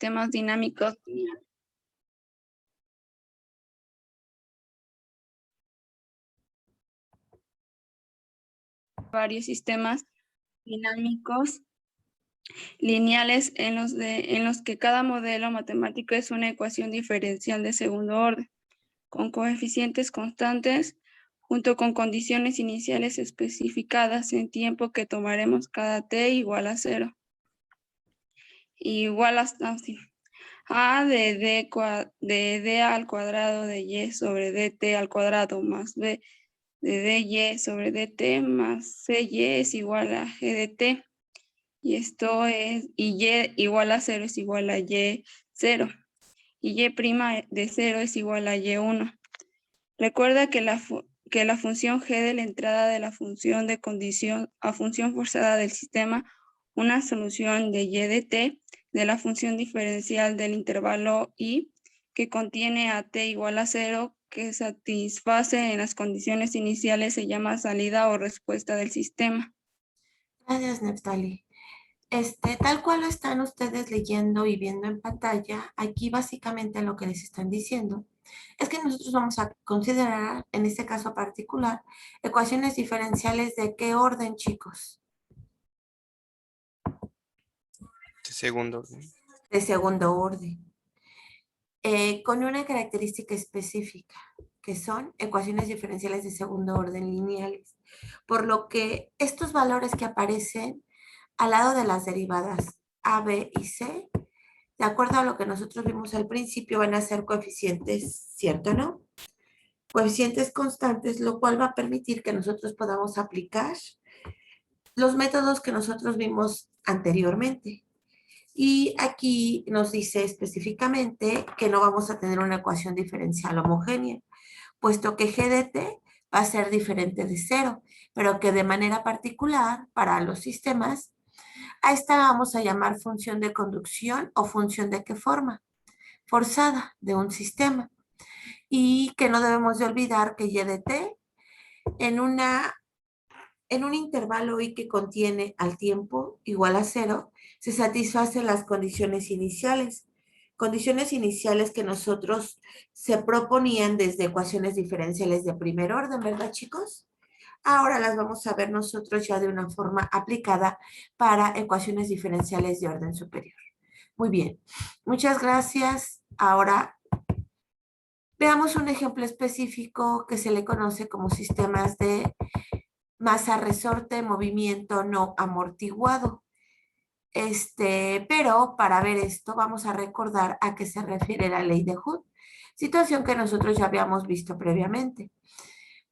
sistemas dinámicos lineales. Varios sistemas dinámicos lineales en los que cada modelo matemático es una ecuación diferencial de segundo orden, con coeficientes constantes, junto con condiciones iniciales especificadas en tiempo que tomaremos cada t igual a 0. Igual a a de d al cuadrado de y sobre dt al cuadrado más b de dy sobre dt más cy es igual a g de t. Y esto es, y igual a 0 es igual a y0. Y y' de 0 es igual a y1. Recuerda que la función g de la entrada de la función de condición a función forzada del sistema, una solución de y de t de la función diferencial del intervalo y que contiene a t igual a 0, que satisface en las condiciones iniciales, se llama salida o respuesta del sistema. Gracias, Neftali. Tal cual lo están ustedes leyendo y viendo en pantalla, aquí básicamente lo que les están diciendo es que nosotros vamos a considerar, en este caso particular, ecuaciones diferenciales de qué orden, chicos. De segundo orden. De segundo orden. Con una característica específica, que son ecuaciones diferenciales de segundo orden lineales. Por lo que estos valores que aparecen al lado de las derivadas a, b y c, de acuerdo a lo que nosotros vimos al principio, van a ser coeficientes, ¿cierto o no? Coeficientes constantes, lo cual va a permitir que nosotros podamos aplicar los métodos que nosotros vimos anteriormente. Y aquí nos dice específicamente que no vamos a tener una ecuación diferencial homogénea, puesto que g de t va a ser diferente de 0, pero que de manera particular para los sistemas, a esta la vamos a llamar función de conducción o función de qué forma, forzada de un sistema. Y que no debemos de olvidar que y de t en un intervalo y que contiene al tiempo igual a 0, se satisfacen las condiciones iniciales. Condiciones iniciales que nosotros se proponían desde ecuaciones diferenciales de primer orden, ¿verdad, chicos? Ahora las vamos a ver nosotros ya de una forma aplicada para ecuaciones diferenciales de orden superior. Muy bien, muchas gracias. Ahora veamos un ejemplo específico que se le conoce como sistemas de masa resorte, movimiento no amortiguado. Pero para ver esto vamos a recordar a qué se refiere la ley de Hooke, situación que nosotros ya habíamos visto previamente.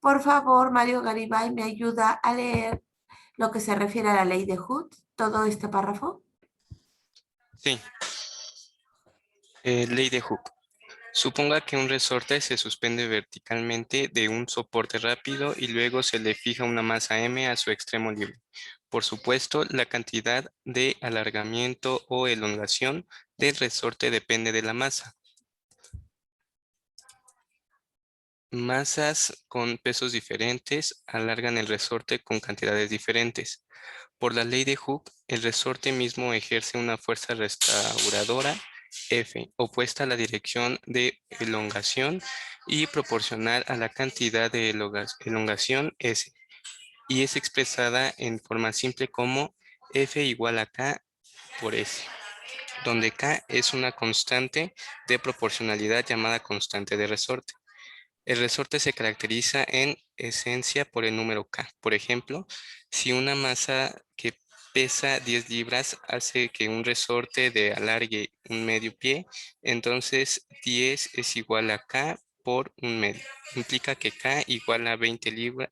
Por favor, Mario Garibay, ¿me ayuda a leer lo que se refiere a la ley de Hooke, todo este párrafo? Sí. Ley de Hooke. Suponga que un resorte se suspende verticalmente de un soporte rápido y luego se le fija una masa m a su extremo libre. Por supuesto, la cantidad de alargamiento o elongación del resorte depende de la masa. Masas con pesos diferentes alargan el resorte con cantidades diferentes. Por la ley de Hooke, el resorte mismo ejerce una fuerza restauradora F, opuesta a la dirección de elongación y proporcional a la cantidad de elongación S, y es expresada en forma simple como F igual a K por S, donde K es una constante de proporcionalidad llamada constante de resorte. El resorte se caracteriza en esencia por el número K. Por ejemplo, si una masa que pesa 10 libras hace que un resorte de alargue un medio pie, entonces 10 es igual a K por un medio. Implica que K igual a 20 libras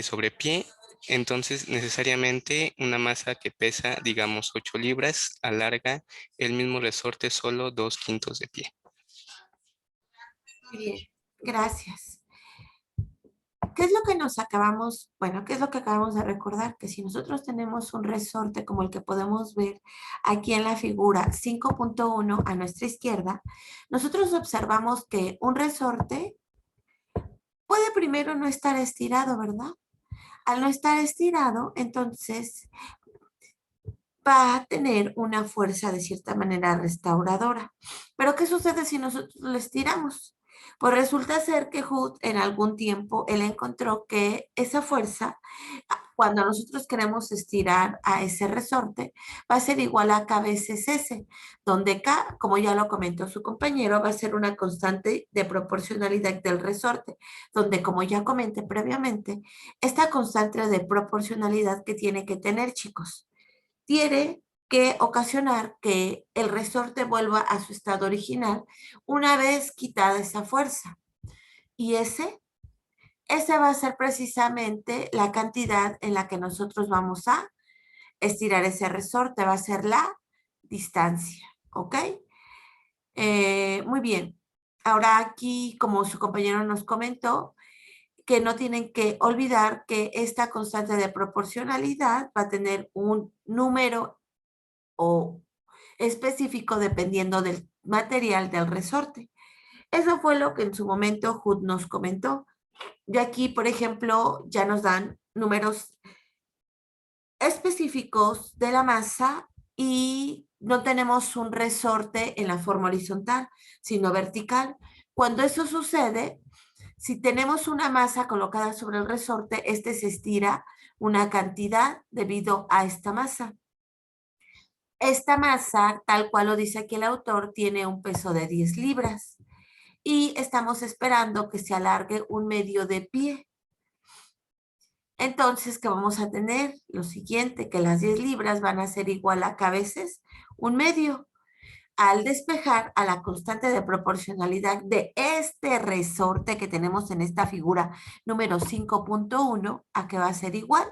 sobre pie. Entonces, necesariamente una masa que pesa, digamos, 8 libras, alarga el mismo resorte solo 2/5 de pie. Muy bien, gracias. ¿Qué es lo que nos acabamos, bueno, qué es lo que acabamos de recordar? Que si nosotros tenemos un resorte como el que podemos ver aquí en la figura 5.1 a nuestra izquierda, nosotros observamos que un resorte puede primero no estar estirado, ¿verdad? Al no estar estirado, entonces va a tener una fuerza de cierta manera restauradora. Pero ¿qué sucede si nosotros lo estiramos? Pues resulta ser que Hood en algún tiempo él encontró que esa fuerza, cuando nosotros queremos estirar a ese resorte, va a ser igual a K veces S, donde K, como ya lo comentó su compañero, va a ser una constante de proporcionalidad del resorte, donde como ya comenté previamente, esta constante de proporcionalidad que tiene que tener, chicos, tiene que ocasionar que el resorte vuelva a su estado original una vez quitada esa fuerza. Y ese va a ser precisamente la cantidad en la que nosotros vamos a estirar ese resorte, va a ser la distancia, ¿ok? Muy bien. Ahora aquí, como su compañero nos comentó, que no tienen que olvidar que esta constante de proporcionalidad va a tener un número o específico dependiendo del material del resorte. Eso fue lo que en su momento Hood nos comentó. Y aquí, por ejemplo, ya nos dan números específicos de la masa y no tenemos un resorte en la forma horizontal, sino vertical. Cuando eso sucede, si tenemos una masa colocada sobre el resorte, este se estira una cantidad debido a esta masa. Esta masa, tal cual lo dice aquí el autor, tiene un peso de 10 libras y estamos esperando que se alargue un medio de pie. Entonces, ¿qué vamos a tener? Lo siguiente, que las 10 libras van a ser igual a K veces un medio. Al despejar a la constante de proporcionalidad de este resorte que tenemos en esta figura número 5.1, ¿a qué va a ser igual?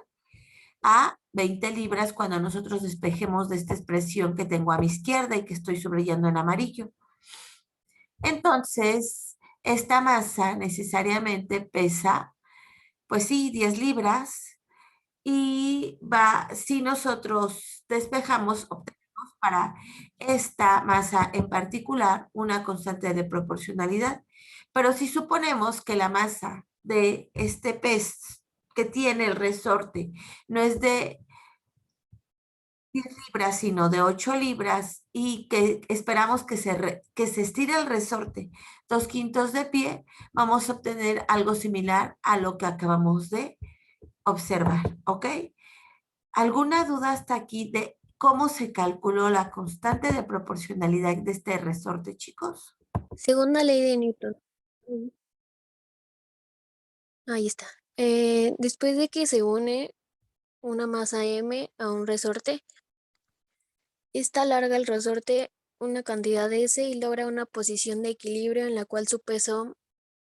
A 20 libras cuando nosotros despejemos de esta expresión que tengo a mi izquierda y que estoy subrayando en amarillo. Entonces, esta masa necesariamente pesa, pues sí, 10 libras y si nosotros despejamos, obtenemos para esta masa en particular una constante de proporcionalidad. Pero si suponemos que la masa de este pez que tiene el resorte no es de 10 libras, sino de 8 libras y que esperamos que se estire el resorte 2/5 de pie, vamos a obtener algo similar a lo que acabamos de observar, ¿ok? ¿Alguna duda hasta aquí de cómo se calculó la constante de proporcionalidad de este resorte, chicos? Segunda ley de Newton. Ahí está. Después de que se une una masa M a un resorte, esta alarga el resorte una cantidad S y logra una posición de equilibrio en la cual su peso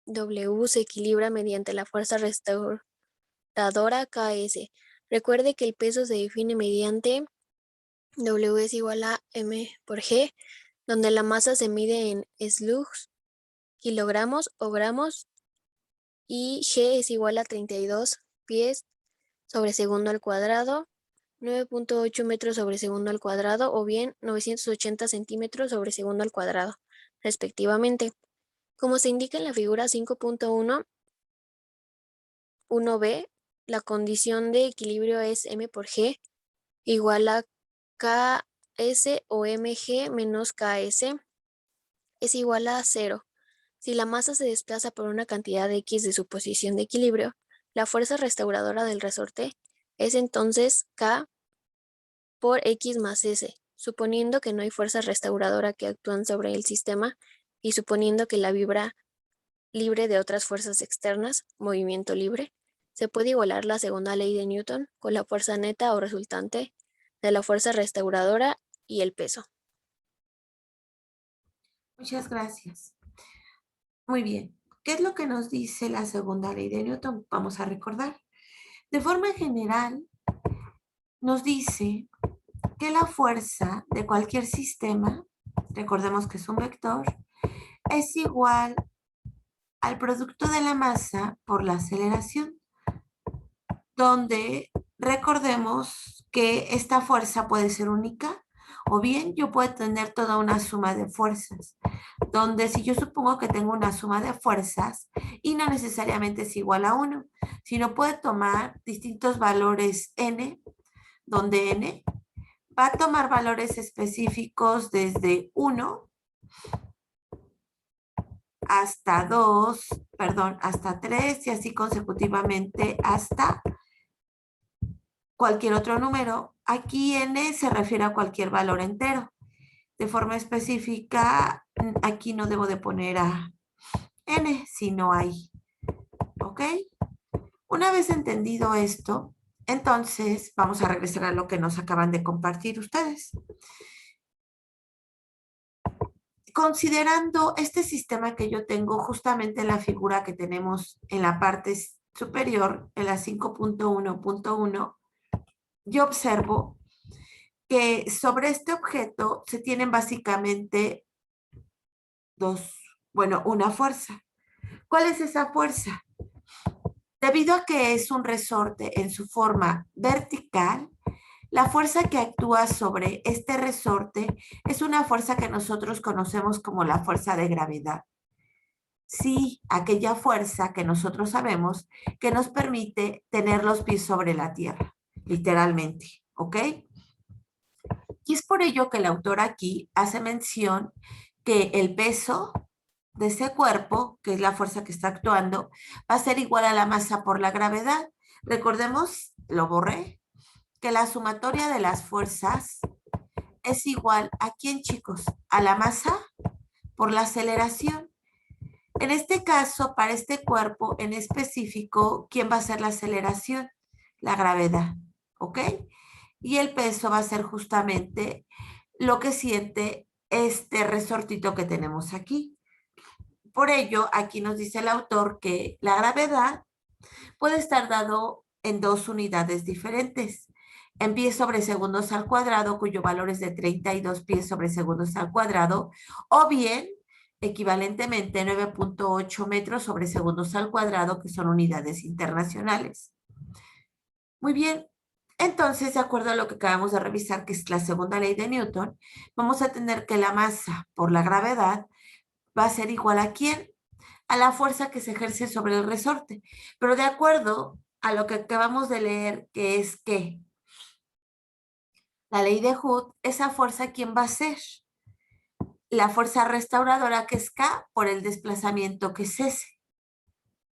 W se equilibra mediante la fuerza restauradora KS. Recuerde que el peso se define mediante W es igual a M por G, donde la masa se mide en slugs, kilogramos o gramos, y G es igual a 32 pies sobre segundo al cuadrado, 9.8 metros sobre segundo al cuadrado o bien 980 centímetros sobre segundo al cuadrado, respectivamente. Como se indica en la figura 5.1, 1b, la condición de equilibrio es M por G igual a KS o MG menos KS es igual a 0. Si la masa se desplaza por una cantidad X de su posición de equilibrio, la fuerza restauradora del resorte es entonces K por X más S, suponiendo que no hay fuerza restauradora que actúan sobre el sistema y suponiendo que la vibra libre de otras fuerzas externas, movimiento libre, se puede igualar la segunda ley de Newton con la fuerza neta o resultante de la fuerza restauradora y el peso. Muchas gracias. Muy bien. ¿Qué es lo que nos dice la segunda ley de Newton? Vamos a recordar. De forma general, nos dice que la fuerza de cualquier sistema, recordemos que es un vector, es igual al producto de la masa por la aceleración, donde recordemos que esta fuerza puede ser única o bien yo puedo tener toda una suma de fuerzas, donde si yo supongo que tengo una suma de fuerzas y no necesariamente es igual a 1, sino puede tomar distintos valores n, donde n va a tomar valores específicos desde 1 hasta 2, perdón, hasta 3 y así consecutivamente hasta cualquier otro número. Aquí n se refiere a cualquier valor entero. De forma específica, aquí no debo de poner a n si no hay. ¿Ok? Una vez entendido esto, entonces vamos a regresar a lo que nos acaban de compartir ustedes. Considerando este sistema que yo tengo justamente en la figura que tenemos en la parte superior, en la 5.1.1, yo observo que sobre este objeto se tienen básicamente una fuerza. ¿Cuál es esa fuerza? Debido a que es un resorte en su forma vertical, la fuerza que actúa sobre este resorte es una fuerza que nosotros conocemos como la fuerza de gravedad. Sí, aquella fuerza que nosotros sabemos que nos permite tener los pies sobre la tierra, literalmente, ¿ok? Y es por ello que el autor aquí hace mención que el peso de ese cuerpo, que es la fuerza que está actuando, va a ser igual a la masa por la gravedad. Recordemos, lo borré, que la sumatoria de las fuerzas es igual ¿a quién, chicos? A la masa por la aceleración. En este caso, para este cuerpo en específico, ¿quién va a ser la aceleración? La gravedad, ¿ok? Y el peso va a ser justamente lo que siente este resortito que tenemos aquí. Por ello, aquí nos dice el autor que la gravedad puede estar dado en dos unidades diferentes. En pies sobre segundos al cuadrado, cuyo valor es de 32 pies sobre segundos al cuadrado, o bien, equivalentemente, 9.8 metros sobre segundos al cuadrado, que son unidades internacionales. Muy bien. Entonces, de acuerdo a lo que acabamos de revisar, que es la segunda ley de Newton, vamos a tener que la masa por la gravedad va a ser igual ¿a quién? A la fuerza que se ejerce sobre el resorte. Pero de acuerdo a lo que acabamos de leer, que es que la ley de Hooke, esa fuerza ¿quién va a ser? La fuerza restauradora, que es K, por el desplazamiento, que es S.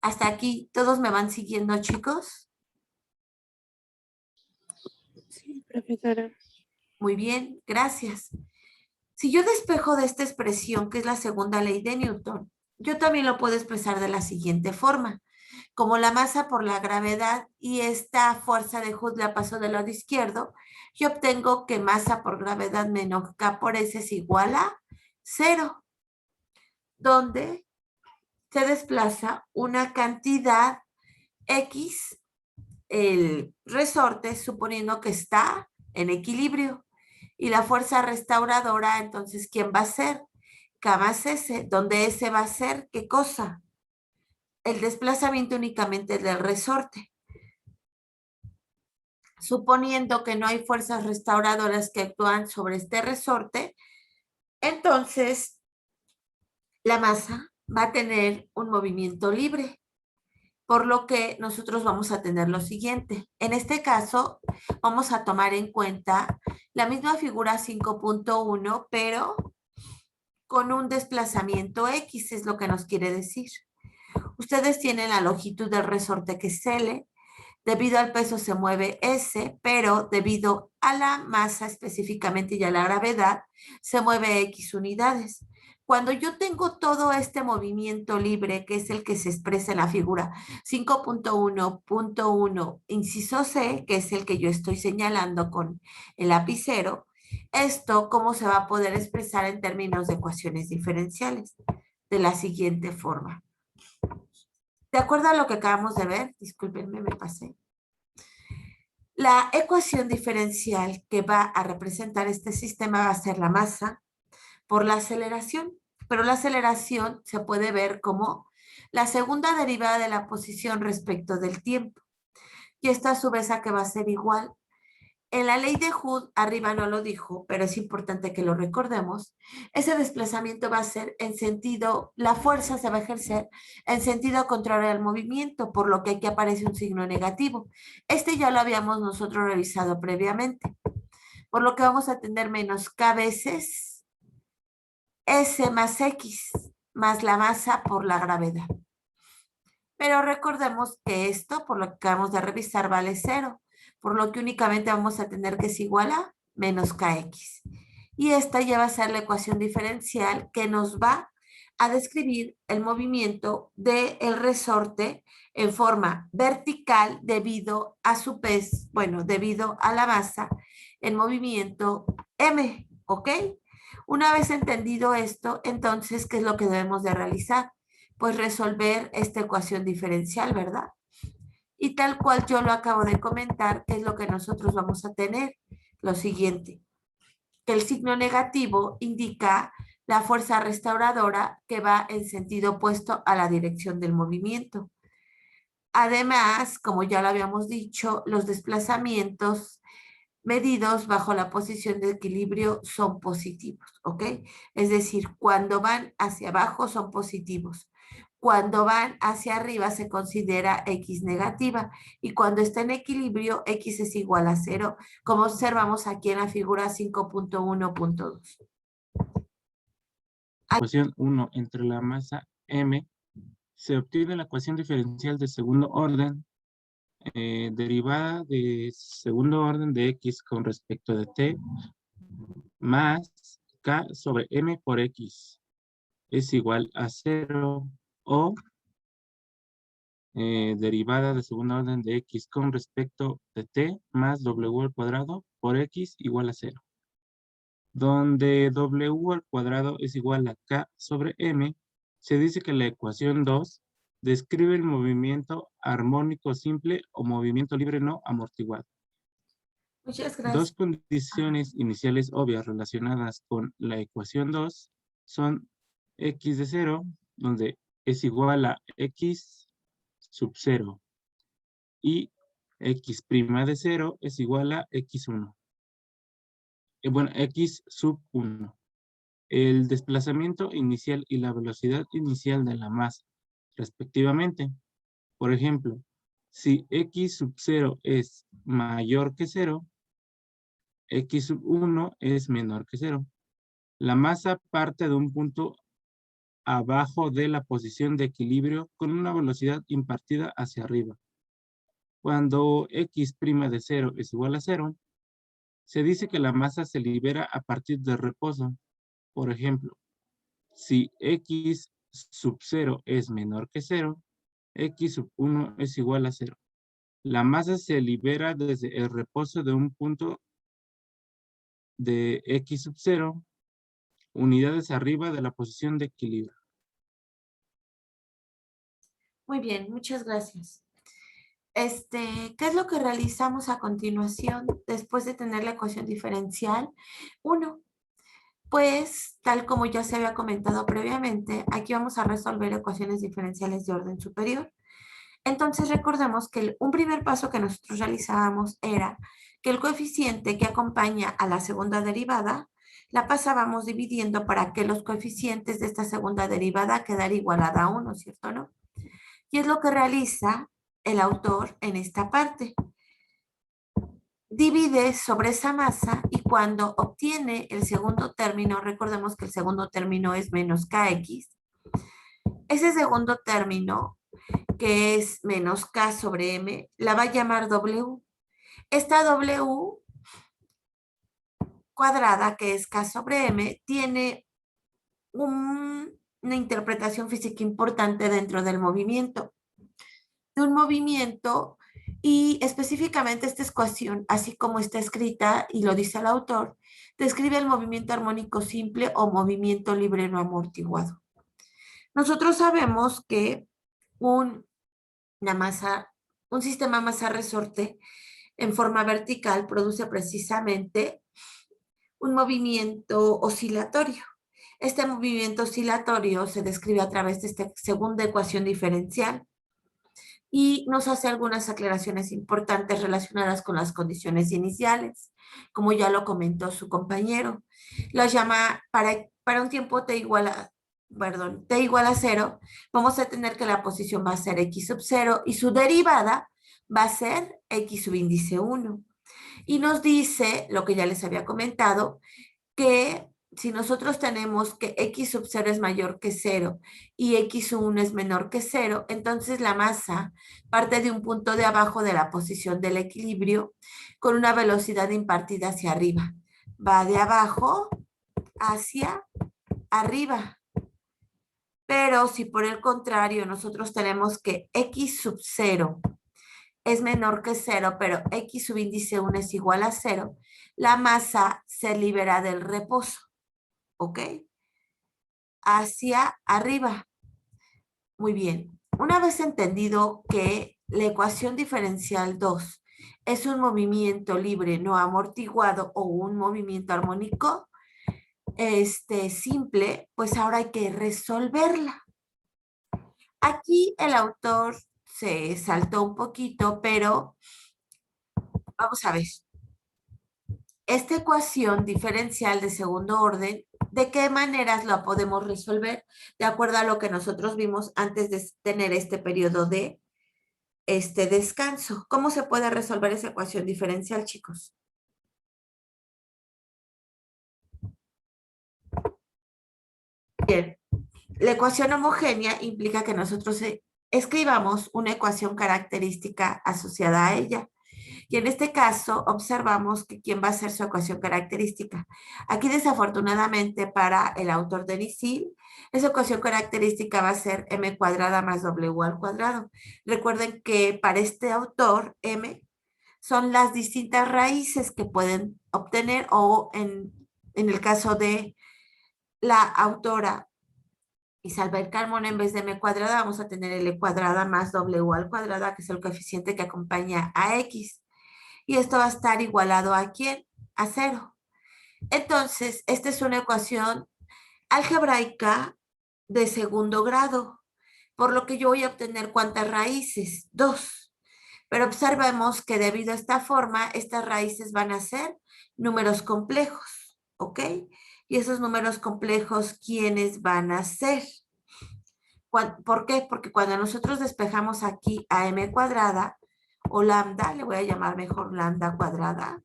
Hasta aquí, ¿todos me van siguiendo, chicos? Sí, profesora. Muy bien, gracias. Si yo despejo de esta expresión, que es la segunda ley de Newton, yo también lo puedo expresar de la siguiente forma. Como la masa por la gravedad y esta fuerza de Hooke la paso del lado izquierdo, yo obtengo que masa por gravedad menos K por S es igual a 0, donde se desplaza una cantidad X, el resorte, suponiendo que está en equilibrio. Y la fuerza restauradora, entonces, ¿quién va a ser? K más S, donde S va a ser, ¿qué cosa? El desplazamiento únicamente del resorte. Suponiendo que no hay fuerzas restauradoras que actúan sobre este resorte, entonces la masa va a tener un movimiento libre, por lo que nosotros vamos a tener lo siguiente. En este caso, vamos a tomar en cuenta la misma figura 5.1, pero con un desplazamiento X, es lo que nos quiere decir. Ustedes tienen la longitud del resorte, que es L. Debido al peso se mueve S, pero debido a la masa específicamente y a la gravedad, se mueve X unidades. Cuando yo tengo todo este movimiento libre, que es el que se expresa en la figura 5.1.1, inciso C, que es el que yo estoy señalando con el lapicero, esto, ¿cómo se va a poder expresar en términos de ecuaciones diferenciales? De la siguiente forma. De acuerdo a lo que acabamos de ver, discúlpenme, me pasé. La ecuación diferencial que va a representar este sistema va a ser la masa por la aceleración, pero la aceleración se puede ver como la segunda derivada de la posición respecto del tiempo. Y esta a su vez a que va a ser igual. En la ley de Hooke, arriba no lo dijo, pero es importante que lo recordemos, ese desplazamiento va a ser en sentido, la fuerza se va a ejercer en sentido contrario al movimiento, por lo que aquí aparece un signo negativo. Este ya lo habíamos nosotros revisado previamente. por lo que vamos a tener menos K veces S más X más la masa por la gravedad. Pero recordemos que esto, por lo que acabamos de revisar, vale 0, por lo que únicamente vamos a tener que es igual a menos kx. Y esta ya va a ser la ecuación diferencial que nos va a describir el movimiento del resorte en forma vertical debido a su peso, bueno, debido a la masa en movimiento m, ¿ok? Una vez entendido esto, entonces, ¿qué es lo que debemos de realizar? Pues resolver esta ecuación diferencial, ¿verdad? Y tal cual yo lo acabo de comentar, ¿qué es lo que nosotros vamos a tener? Lo siguiente, que el signo negativo indica la fuerza restauradora que va en sentido opuesto a la dirección del movimiento. Además, como ya lo habíamos dicho, los desplazamientos medidos bajo la posición de equilibrio son positivos, ¿ok? Es decir, cuando van hacia abajo son positivos. Cuando van hacia arriba se considera X negativa y cuando está en equilibrio X es igual a 0, como observamos aquí en la figura 5.1.2. Ecuación 1 entre la masa M se obtiene la ecuación diferencial de segundo orden derivada de segundo orden de X con respecto de T más K sobre M por X es igual a 0 o derivada de segundo orden de X con respecto de T más W al cuadrado por X igual a 0. Donde W al cuadrado es igual a K sobre M, se dice que la ecuación 2 describe el movimiento armónico simple o movimiento libre no amortiguado. Muchas gracias. Dos condiciones iniciales obvias relacionadas con la ecuación 2 son X de 0, donde es igual a X sub 0, y X' de 0 es igual a X1. Bueno, X sub 1. El desplazamiento inicial y la velocidad inicial de la masa, respectivamente. Por ejemplo, si X sub 0 es mayor que 0, X sub 1 es menor que 0. La masa parte de un punto abajo de la posición de equilibrio con una velocidad impartida hacia arriba. Cuando X' de 0 es igual a 0, se dice que la masa se libera a partir del reposo. Por ejemplo, si X sub 0 es menor que 0, X sub 1 es igual a 0. La masa se libera desde el reposo de un punto de X sub 0, unidades arriba de la posición de equilibrio. Muy bien, muchas gracias. ¿Qué es lo que realizamos a continuación después de tener la ecuación diferencial? 1. Pues, tal como ya se había comentado previamente, aquí vamos a resolver ecuaciones diferenciales de orden superior. Entonces, recordemos que un primer paso que nosotros realizábamos era que el coeficiente que acompaña a la segunda derivada la pasábamos dividiendo para que los coeficientes de esta segunda derivada quedara igualada a 1, ¿cierto o no? Y es lo que realiza el autor en esta parte. Divide sobre esa masa y cuando obtiene el segundo término, recordemos que el segundo término es menos kx, ese segundo término, que es menos k sobre m, la va a llamar w. Esta w cuadrada, que es k sobre m, tiene una interpretación física importante dentro del movimiento. De un movimiento, y específicamente esta ecuación, así como está escrita y lo dice el autor, describe el movimiento armónico simple o movimiento libre no amortiguado. Nosotros sabemos que un sistema masa-resorte en forma vertical produce precisamente un movimiento oscilatorio. Este movimiento oscilatorio se describe a través de esta segunda ecuación diferencial y nos hace algunas aclaraciones importantes relacionadas con las condiciones iniciales, como ya lo comentó su compañero. Las llama para un tiempo t igual a 0, vamos a tener que la posición va a ser x sub 0 y su derivada va a ser x sub índice 1. Y nos dice, lo que ya les había comentado, que si nosotros tenemos que x sub 0 es mayor que 0 y x sub 1 es menor que 0, entonces la masa parte de un punto de abajo de la posición del equilibrio con una velocidad impartida hacia arriba. Va de abajo hacia arriba. Pero si por el contrario nosotros tenemos que x sub 0 es menor que 0, pero x sub índice 1 es igual a 0, la masa se libera del reposo. ¿Ok? Hacia arriba. Muy bien. Una vez entendido que la ecuación diferencial 2 es un movimiento libre no amortiguado o un movimiento armónico simple, pues ahora hay que resolverla. Aquí el autor se saltó un poquito, pero vamos a ver. Esta ecuación diferencial de segundo orden, ¿de qué maneras la podemos resolver? De acuerdo a lo que nosotros vimos antes de tener este periodo de descanso. ¿Cómo se puede resolver esa ecuación diferencial, chicos? Bien, la ecuación homogénea implica que nosotros escribamos una ecuación característica asociada a ella. Y en este caso observamos que quién va a ser su ecuación característica. Aquí desafortunadamente para el autor de Nisil, esa ecuación característica va a ser m cuadrada más w al cuadrado. Recuerden que para este autor m son las distintas raíces que pueden obtener o en el caso de la autora Isabel Carmona, en vez de m cuadrada vamos a tener l cuadrada más w al cuadrado, que es el coeficiente que acompaña a x. Y esto va a estar igualado ¿a quién? A 0. Entonces, esta es una ecuación algebraica de segundo grado, por lo que yo voy a obtener ¿cuántas raíces? 2. Pero observemos que debido a esta forma, estas raíces van a ser números complejos, ¿ok? Y esos números complejos, ¿quiénes van a ser? ¿Por qué? Porque cuando nosotros despejamos aquí a m cuadrada, o lambda, le voy a llamar mejor lambda cuadrada,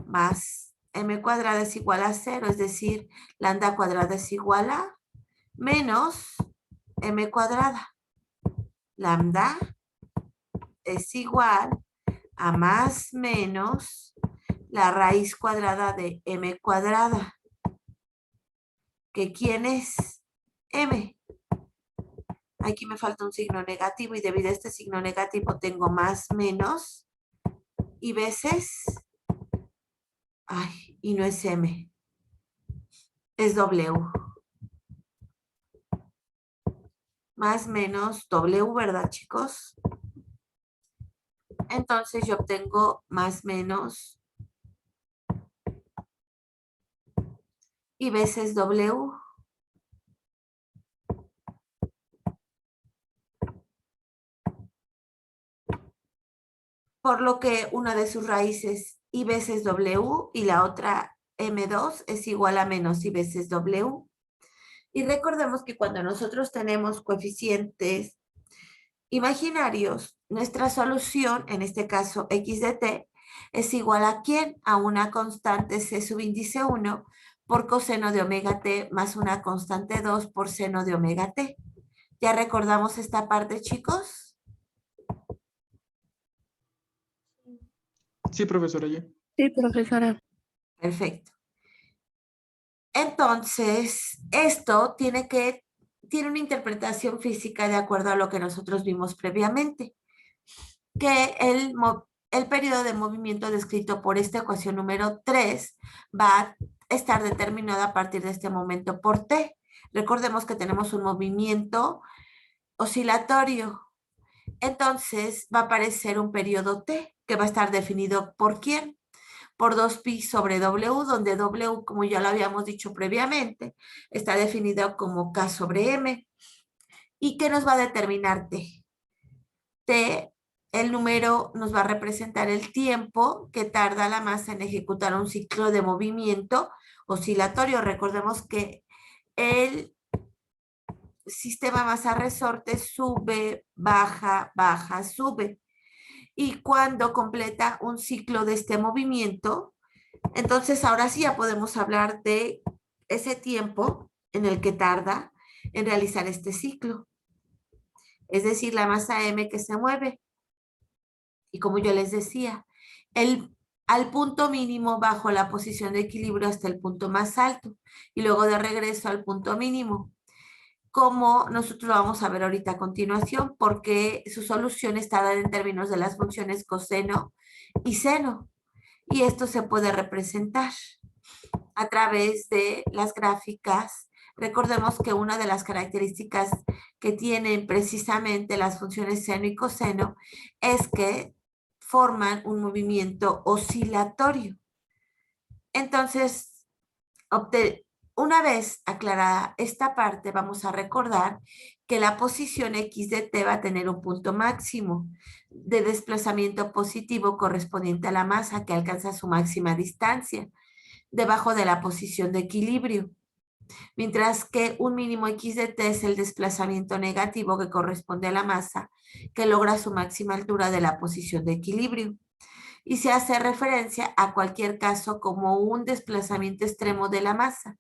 más m cuadrada es igual a 0, es decir, lambda cuadrada es igual a menos m cuadrada. Lambda es igual a más menos la raíz cuadrada de m cuadrada. ¿Que quién es? M. Aquí me falta un signo negativo y debido a este signo negativo tengo más menos y veces, ay, y no es M, es W. Más menos W, ¿verdad, chicos? Entonces yo obtengo más menos y veces W. Por lo que una de sus raíces y veces W y la otra M2 es igual a menos y veces W. Y recordemos que cuando nosotros tenemos coeficientes imaginarios, nuestra solución, en este caso x de t, es igual a ¿quién? A una constante c subíndice 1 por coseno de omega t más una constante 2 por seno de omega t. ¿Ya recordamos esta parte, chicos? Sí, profesora, ya. Sí, profesora. Perfecto. Entonces, esto tiene una interpretación física de acuerdo a lo que nosotros vimos previamente, que el periodo de movimiento descrito por esta ecuación número 3 va a estar determinado a partir de este momento por t. Recordemos que tenemos un movimiento oscilatorio. Entonces, va a aparecer un periodo t que va a estar definido por ¿quién? Por 2pi sobre W, donde W, como ya lo habíamos dicho previamente, está definido como K sobre M. ¿Y qué nos va a determinar T? T, el número nos va a representar el tiempo que tarda la masa en ejecutar un ciclo de movimiento oscilatorio. Recordemos que el sistema masa-resorte sube, baja, baja, sube. Y cuando completa un ciclo de este movimiento, entonces ahora sí ya podemos hablar de ese tiempo en el que tarda en realizar este ciclo. Es decir, la masa M que se mueve. Y como yo les decía, al punto mínimo bajo la posición de equilibrio hasta el punto más alto y luego de regreso al punto mínimo, como nosotros lo vamos a ver ahorita a continuación, porque su solución está dada en términos de las funciones coseno y seno. Y esto se puede representar a través de las gráficas. Recordemos que una de las características que tienen precisamente las funciones seno y coseno es que forman un movimiento oscilatorio. Entonces, una vez aclarada esta parte, vamos a recordar que la posición X de T va a tener un punto máximo de desplazamiento positivo correspondiente a la masa que alcanza su máxima distancia debajo de la posición de equilibrio, mientras que un mínimo X de T es el desplazamiento negativo que corresponde a la masa que logra su máxima altura de la posición de equilibrio. Y se hace referencia a cualquier caso como un desplazamiento extremo de la masa.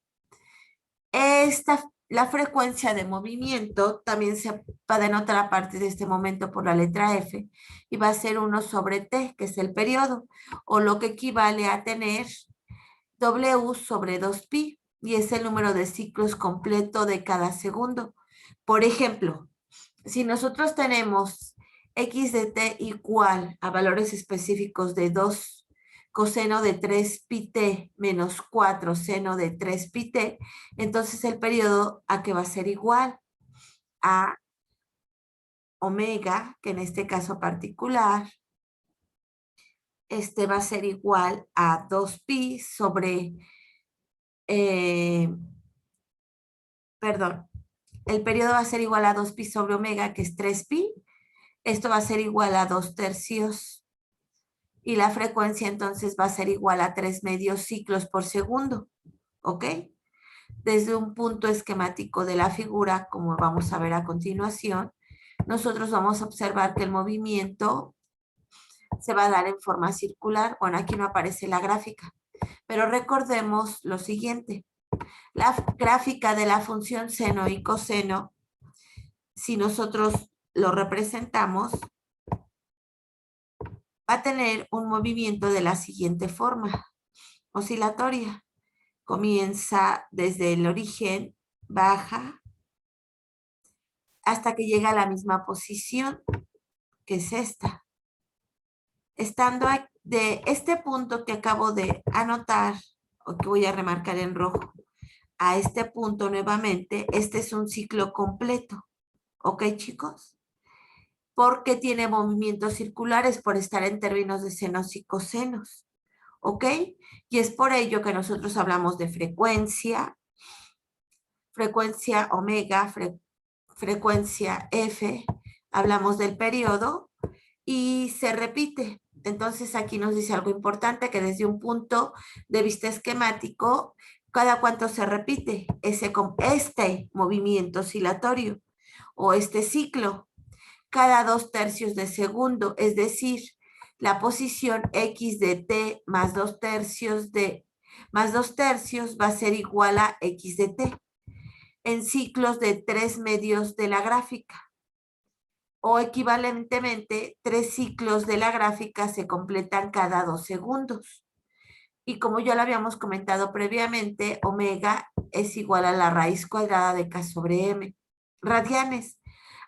La frecuencia de movimiento también se va a denotar a partir de este momento por la letra F y va a ser 1 sobre T, que es el periodo, o lo que equivale a tener W sobre 2pi, y es el número de ciclos completo de cada segundo. Por ejemplo, si nosotros tenemos X de T igual a valores específicos de 2 coseno de 3 pi t menos 4 seno de 3 pi t, entonces el periodo a que va a ser igual a omega, que en este caso particular, va a ser igual a 2pi sobre, perdón, el periodo va a ser igual a 2pi sobre omega, que es 3pi. Esto va a ser igual a 2 tercios. Y la frecuencia entonces va a ser igual a 3 medios ciclos por segundo. ¿Ok? Desde un punto esquemático de la figura, como vamos a ver a continuación, nosotros vamos a observar que el movimiento se va a dar en forma circular. Bueno, aquí no aparece la gráfica, pero recordemos lo siguiente. La gráfica de la función seno y coseno, si nosotros lo representamos, va a tener un movimiento de la siguiente forma, oscilatoria. Comienza desde el origen, baja, hasta que llega a la misma posición, que es esta. Estando de este punto que acabo de anotar, o que voy a remarcar en rojo, a este punto nuevamente, este es un ciclo completo. ¿Ok, chicos? Porque tiene movimientos circulares por estar en términos de senos y cosenos. ¿Ok? Y es por ello que nosotros hablamos de frecuencia omega, frecuencia F, hablamos del periodo y se repite. Entonces aquí nos dice algo importante, que desde un punto de vista esquemático, cada cuánto se repite este movimiento oscilatorio o este ciclo, cada 2 tercios de segundo, es decir, la posición X de T más 2 tercios va a ser igual a X de T en ciclos de 3 medios de la gráfica. O equivalentemente, 3 ciclos de la gráfica se completan cada 2 segundos. Y como ya lo habíamos comentado previamente, omega es igual a la raíz cuadrada de K sobre M. Radianes.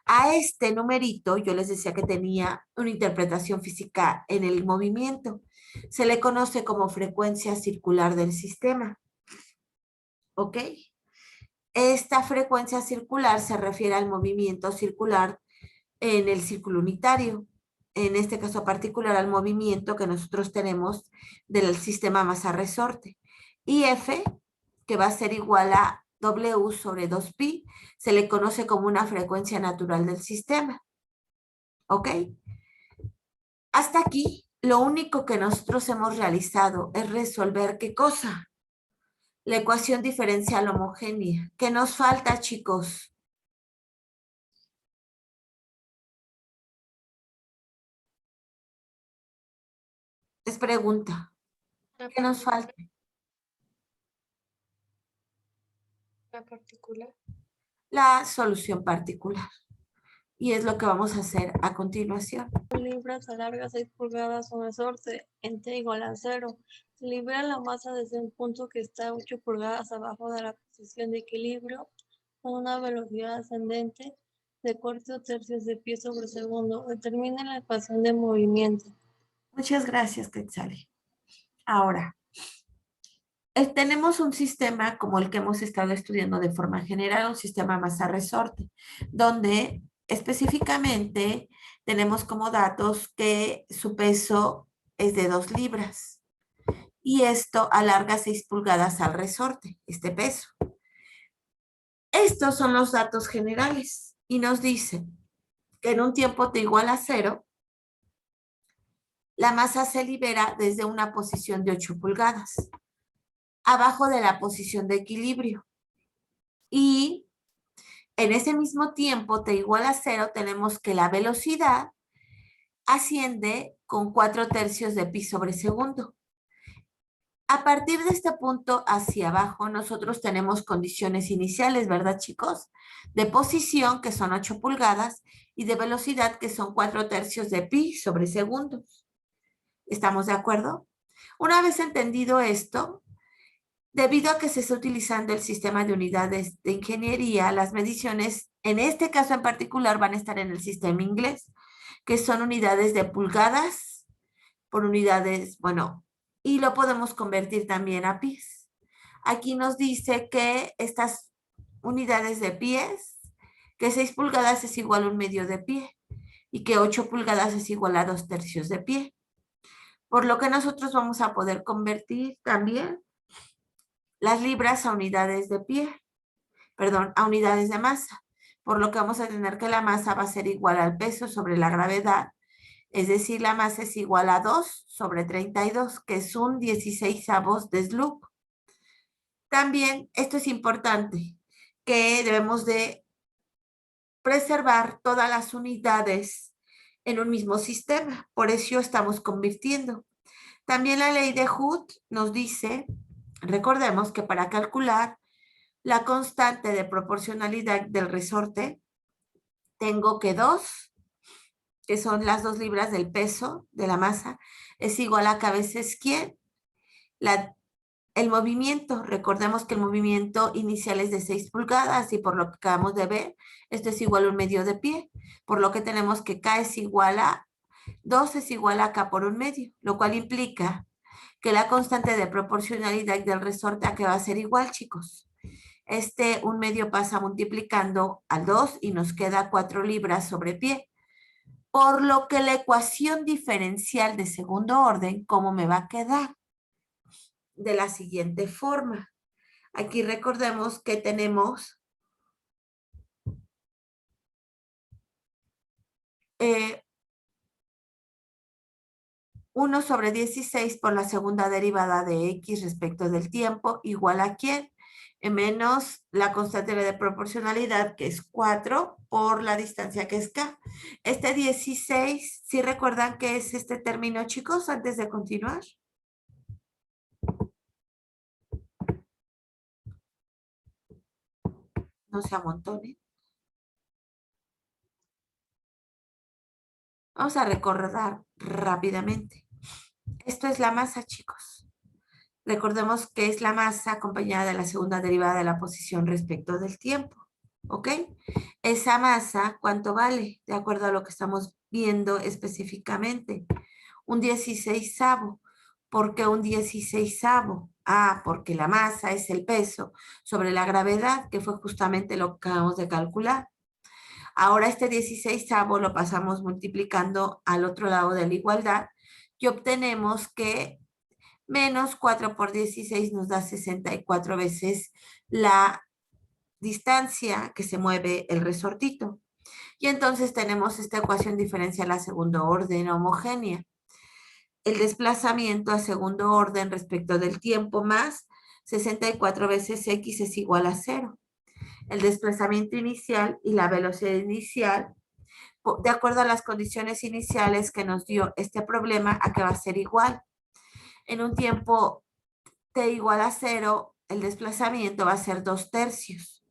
A este numerito, yo les decía que tenía una interpretación física en el movimiento. Se le conoce como frecuencia circular del sistema. ¿Ok? Esta frecuencia circular se refiere al movimiento circular en el círculo unitario. En este caso particular al movimiento que nosotros tenemos del sistema masa-resorte. Y F, que va a ser igual a W sobre 2pi, se le conoce como una frecuencia natural del sistema. ¿Ok? Hasta aquí, lo único que nosotros hemos realizado es resolver ¿qué cosa? La ecuación diferencial homogénea. ¿Qué nos falta, chicos? Es pregunta. ¿Qué nos falta? La particular. La solución particular. Y es lo que vamos a hacer a continuación. Libras alarga 6 pulgadas un resorte en T igual a 0. Se libera la masa desde un punto que está 8 pulgadas abajo de la posición de equilibrio con una velocidad ascendente de cuartos tercios de pie sobre segundo. Determina la ecuación de movimiento. Muchas gracias, Quetzali. Ahora, tenemos un sistema como el que hemos estado estudiando de forma general, un sistema masa-resorte, donde específicamente tenemos como datos que su peso es de 2 libras. Y esto alarga 6 pulgadas al resorte, este peso. Estos son los datos generales y nos dicen que en un tiempo t igual a 0, la masa se libera desde una posición de 8 pulgadas, abajo de la posición de equilibrio. Y en ese mismo tiempo t igual a 0 tenemos que la velocidad asciende con 4 tercios de pi sobre segundo. A partir de este punto hacia abajo, nosotros tenemos condiciones iniciales, ¿verdad, chicos? De posición, que son 8 pulgadas, y de velocidad, que son 4 tercios de pi sobre segundo. ¿Estamos de acuerdo? Una vez entendido esto, debido a que se está utilizando el sistema de unidades de ingeniería, las mediciones, en este caso en particular, van a estar en el sistema inglés, que son unidades de pulgadas por unidades, bueno, y lo podemos convertir también a pies. Aquí nos dice que estas unidades de pies, que 6 pulgadas es igual a 1/2 de pie y que 8 pulgadas es igual a 2 tercios de pie. Por lo que nosotros vamos a poder convertir también las libras a unidades de pie, perdón, a unidades de masa. Por lo que vamos a tener que la masa va a ser igual al peso sobre la gravedad. Es decir, la masa es igual a 2 sobre 32, que es un 16avos de Sloop. También, esto es importante, que debemos de preservar todas las unidades en un mismo sistema. Por eso estamos convirtiendo. También la ley de Hooke nos dice, recordemos que para calcular la constante de proporcionalidad del resorte, tengo que 2, que son las 2 libras del peso de la masa, es igual a que a veces ¿quién? El movimiento. Recordemos que el movimiento inicial es de 6 pulgadas y por lo que acabamos de ver, esto es igual a 1/2 de pie, por lo que tenemos que K es igual a 2 es igual a K por 1/2, lo cual implica que la constante de proporcionalidad del resorte a que va a ser igual, chicos. Este 1/2 pasa multiplicando al 2 y nos queda 4 libras sobre pie. Por lo que la ecuación diferencial de segundo orden, ¿cómo me va a quedar? De la siguiente forma. Aquí recordemos que tenemos 1 sobre 16 por la segunda derivada de x respecto del tiempo, igual a ¿quién? Menos la constante de proporcionalidad, que es 4, por la distancia que es k. Este 16, ¿sí recuerdan qué es este término, chicos, antes de continuar? No se amontonen. Vamos a recordar rápidamente. Esto es la masa, chicos. Recordemos que es la masa acompañada de la segunda derivada de la posición respecto del tiempo. ¿Ok? Esa masa, ¿cuánto vale? De acuerdo a lo que estamos viendo específicamente. Un 16avo. ¿Por qué un 16avo? Ah, porque la masa es el peso sobre la gravedad, que fue justamente lo que acabamos de calcular. Ahora este 16avo lo pasamos multiplicando al otro lado de la igualdad y obtenemos que menos 4 por 16 nos da 64 veces la distancia que se mueve el resortito. Y entonces tenemos esta ecuación diferencial a segundo orden homogénea. El desplazamiento a segundo orden respecto del tiempo más 64 veces x es igual a 0. El desplazamiento inicial y la velocidad inicial, de acuerdo a las condiciones iniciales que nos dio este problema, a que va a ser igual. En un tiempo t igual a 0, el desplazamiento va a ser 2/3,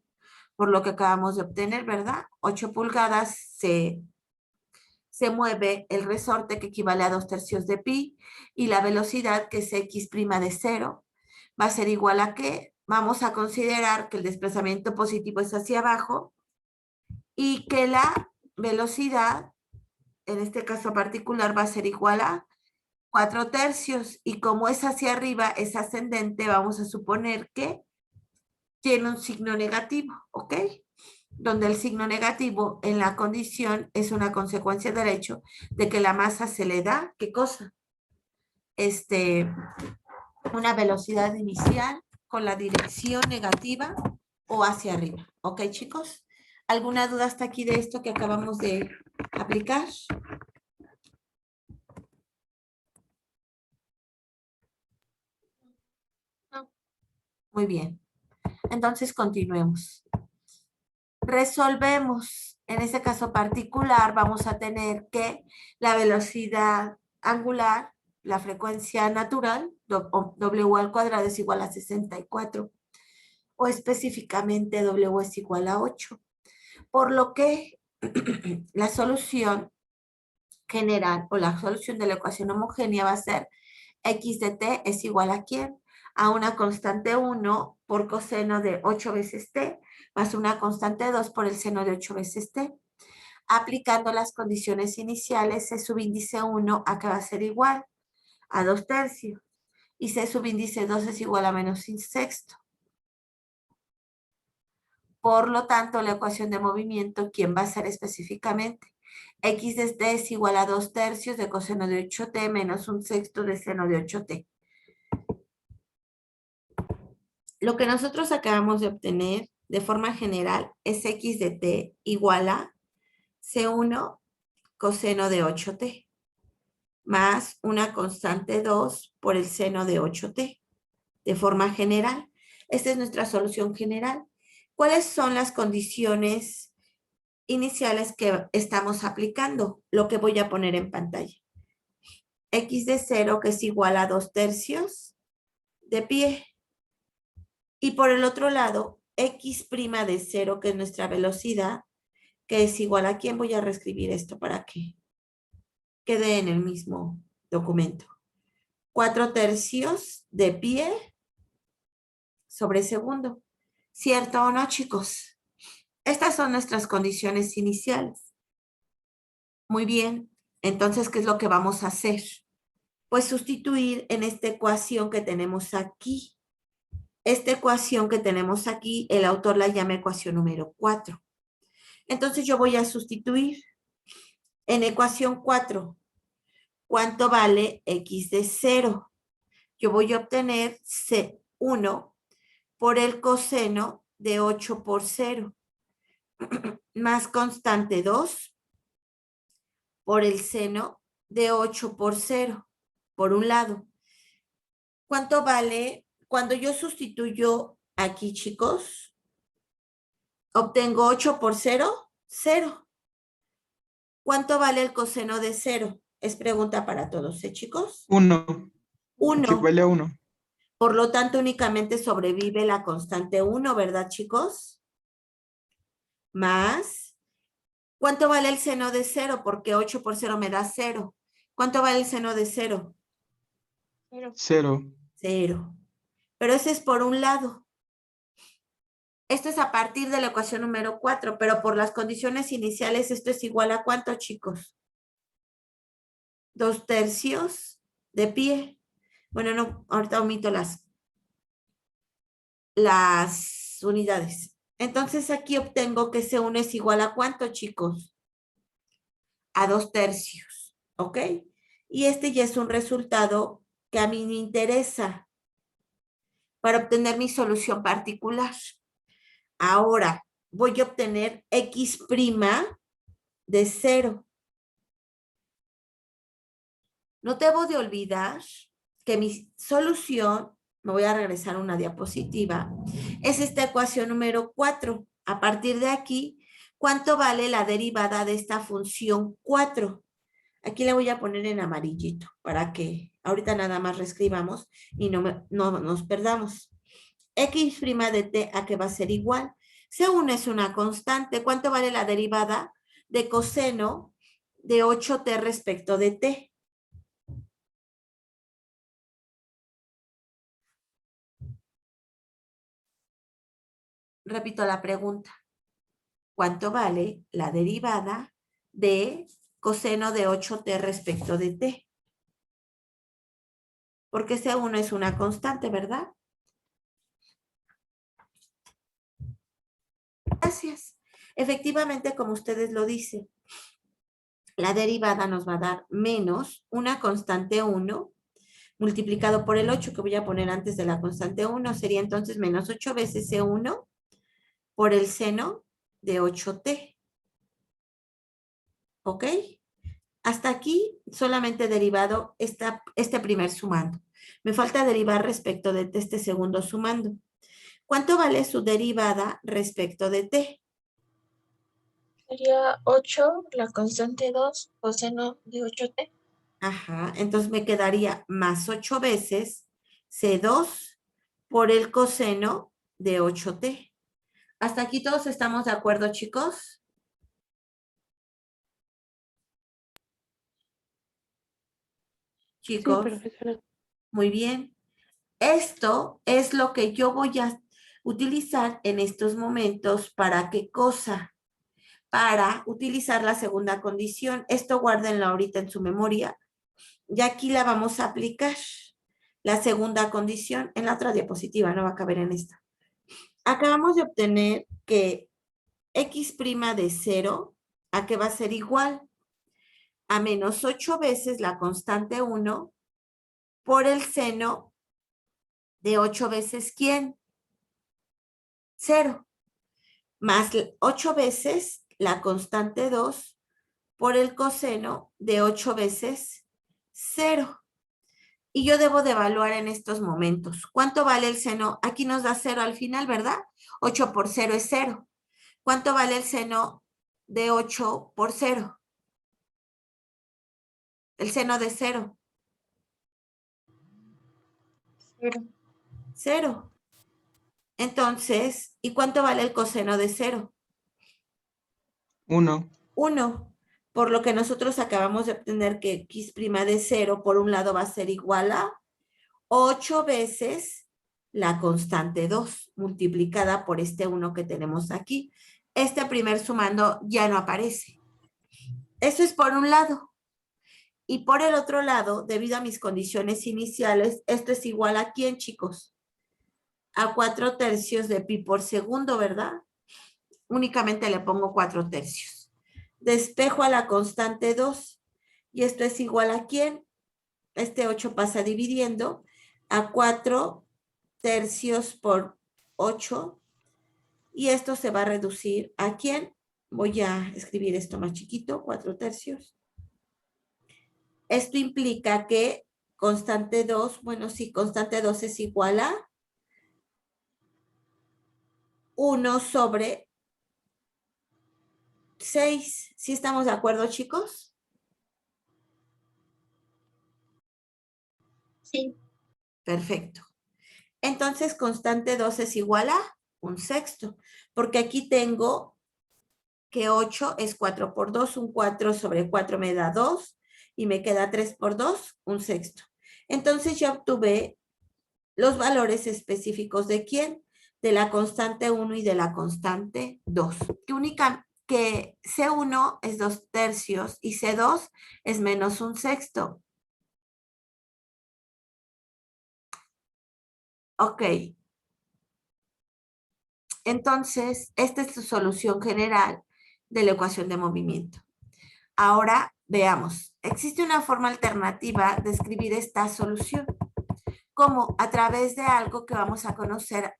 por lo que acabamos de obtener, ¿verdad? 8 pulgadas se mueve el resorte, que equivale a 2/3 de pi, y la velocidad, que es x' de 0, va a ser igual a ¿qué? Vamos a considerar que el desplazamiento positivo es hacia abajo y que la velocidad, en este caso particular, va a ser igual a 4/3, y como es hacia arriba, es ascendente, vamos a suponer que tiene un signo negativo, ¿ok? Donde el signo negativo en la condición es una consecuencia del hecho de que la masa se le da, ¿qué cosa? Una velocidad inicial con la dirección negativa o hacia arriba, ¿ok, chicos? ¿Alguna duda hasta aquí de esto que acabamos de aplicar? No. Muy bien. Entonces continuemos. Resolvemos. En este caso particular vamos a tener que la velocidad angular, la frecuencia natural, W al cuadrado es igual a 64, o específicamente W es igual a 8. Por lo que la solución general o la solución de la ecuación homogénea va a ser x de t es igual a ¿quién? A una constante 1 por coseno de 8 veces t, más una constante 2 por el seno de 8 veces t. Aplicando las condiciones iniciales, C subíndice 1 acá va a ser igual a 2/3, y C subíndice 2 es igual a menos un sexto. Por lo tanto, la ecuación de movimiento, ¿quién va a ser específicamente? X de t es igual a 2/3 de coseno de 8t menos un sexto de seno de 8t. Lo que nosotros acabamos de obtener de forma general es x de t igual a C1 coseno de 8t más una constante 2 por el seno de 8t. De forma general, esta es nuestra solución general. ¿Cuáles son las condiciones iniciales que estamos aplicando? Lo que voy a poner en pantalla. X de 0, que es igual a 2/3 de pi. Y por el otro lado, x' de 0, que es nuestra velocidad, que es igual a ¿quién? Voy a reescribir esto para que quede en el mismo documento. 4/3 de pi sobre segundo. ¿Cierto o no, chicos? Estas son nuestras condiciones iniciales. Muy bien. Entonces, ¿qué es lo que vamos a hacer? Pues sustituir en esta ecuación que tenemos aquí. Esta ecuación que tenemos aquí, el autor la llama ecuación número 4. Entonces yo voy a sustituir en ecuación 4. ¿Cuánto vale x de 0? Yo voy a obtener C1 por el coseno de 8 por 0, más constante 2 por el seno de 8 por 0, por un lado. ¿Cuánto vale? Cuando yo sustituyo aquí, chicos, obtengo 8 por 0, 0. ¿Cuánto vale el coseno de 0? Es pregunta para todos, chicos. 1. 1. Equivale a 1. Por lo tanto, únicamente sobrevive la constante 1, ¿verdad, chicos? Más, ¿cuánto vale el seno de 0? Porque 8 por 0 me da 0. ¿Cuánto vale el seno de 0? 0. 0. Pero ese es por un lado. Esto es a partir de la ecuación número 4, pero por las condiciones iniciales, esto es igual a ¿cuánto, chicos? 2/3 de pi. Bueno, no, ahorita omito las unidades. Entonces aquí obtengo que C1 es igual a ¿cuánto, chicos? A 2/3, ¿ok? Y este ya es un resultado que a mí me interesa para obtener mi solución particular. Ahora voy a obtener x' de 0. No debo de olvidar que mi solución, me voy a regresar a una diapositiva, es esta ecuación número 4. A partir de aquí, ¿cuánto vale la derivada de esta función 4? Aquí le voy a poner en amarillito para que ahorita nada más reescribamos y no nos perdamos. X' de t a que va a ser igual. C1 es una constante. ¿Cuánto vale la derivada de coseno de 8t respecto de t? Repito la pregunta. ¿Cuánto vale la derivada de coseno de 8t respecto de t? Porque C1 es una constante, ¿verdad? Gracias. Efectivamente, como ustedes lo dicen, la derivada nos va a dar menos una constante 1 multiplicado por el 8, que voy a poner antes de la constante 1, sería entonces menos 8 veces C1 por el seno de 8t. ¿Ok? Hasta aquí solamente he derivado este primer sumando. Me falta derivar respecto de este segundo sumando. ¿Cuánto vale su derivada respecto de t? Sería 8, la constante 2, coseno de 8t. Ajá, entonces me quedaría más 8 veces C2 por el coseno de 8t. ¿Hasta aquí todos estamos de acuerdo, chicos? Chicos, Sí, profesora. muy bien. Esto es lo que yo voy a utilizar en estos momentos. ¿Para qué cosa? Para utilizar la segunda condición. Esto guárdenlo ahorita en su memoria. Y aquí la vamos a aplicar. La segunda condición en la otra diapositiva, no va a caber en esta. Acabamos de obtener que X' de 0 a que va a ser igual a menos 8 veces la constante 1 por el seno de 8 veces ¿quién? 0. Más 8 veces la constante 2 por el coseno de 8 veces 0. Y yo debo de evaluar en estos momentos. ¿Cuánto vale el seno? Aquí nos da 0 al final, ¿verdad? 8 por 0 es 0. ¿Cuánto vale el seno de 8 por 0? El seno de 0. 0. 0. Entonces, ¿y cuánto vale el coseno de 0? 1. 1. Por lo que nosotros acabamos de obtener que X' de 0 por un lado va a ser igual a 8 veces la constante 2 multiplicada por este 1 que tenemos aquí. Este primer sumando ya no aparece. Eso es por un lado. Y por el otro lado, debido a mis condiciones iniciales, esto es igual a ¿quién, chicos? A 4/3 de pi por segundo, ¿verdad? Únicamente le pongo 4/3. Despejo a la constante 2. Y esto es igual a ¿quién? Este 8 pasa dividiendo a 4/3 por 8. Y esto se va a reducir a ¿quién? Voy a escribir esto más chiquito, 4/3. Esto implica que constante 2, bueno, sí, constante 2 es igual a 1 sobre 6. ¿Sí estamos de acuerdo, chicos? Sí. Perfecto. Entonces, constante 2 es igual a 1/6, porque aquí tengo que 8 es 4 por 2, un 4 sobre 4 me da 2, y me queda 3 por 2, 1/6. Entonces, ya obtuve los valores específicos ¿de quién? De la constante 1 y de la constante 2. Que C1 es 2/3 y C2 es menos 1/6. Ok. Entonces, esta es su solución general de la ecuación de movimiento. Ahora, veamos. Existe una forma alternativa de escribir esta solución, como a través de algo que vamos a conocer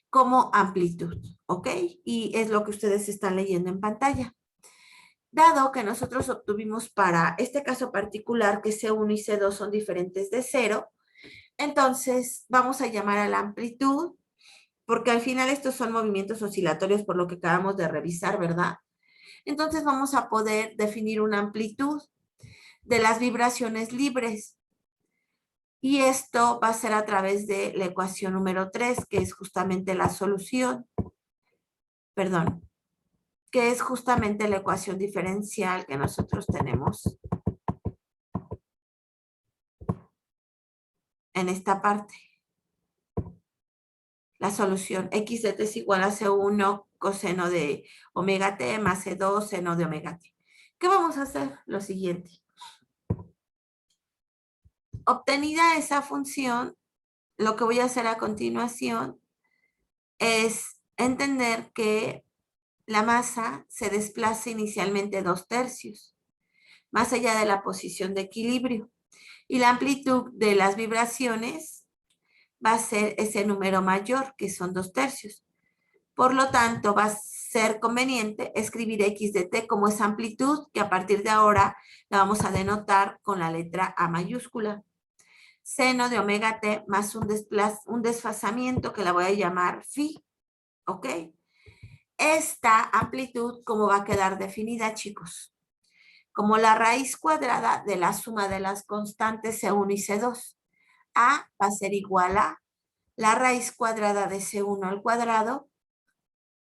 como amplitud, ¿ok? Y es lo que ustedes están leyendo en pantalla. Dado que nosotros obtuvimos para este caso particular que C1 y C2 son diferentes de 0, entonces vamos a llamar a la amplitud, porque al final estos son movimientos oscilatorios por lo que acabamos de revisar, ¿verdad? Entonces vamos a poder definir una amplitud. de las vibraciones libres. Y esto va a ser a través de la ecuación número 3, que es justamente la solución. Perdón. Que es justamente la ecuación diferencial que nosotros tenemos en esta parte. La solución x de t es igual a C1 coseno de omega t más C2 seno de omega t. ¿Qué vamos a hacer? Lo siguiente. Obtenida esa función, lo que voy a hacer a continuación es entender que la masa se desplaza inicialmente 2/3, más allá de la posición de equilibrio. Y la amplitud de las vibraciones va a ser ese número mayor, que son 2/3. Por lo tanto, va a ser conveniente escribir x de t como esa amplitud, que a partir de ahora la vamos a denotar con la letra A mayúscula. Seno de omega t más un desfasamiento que la voy a llamar phi. ¿Ok? Esta amplitud, ¿cómo va a quedar definida, chicos? Como la raíz cuadrada de la suma de las constantes C1 y C2. A va a ser igual a la raíz cuadrada de C1 al cuadrado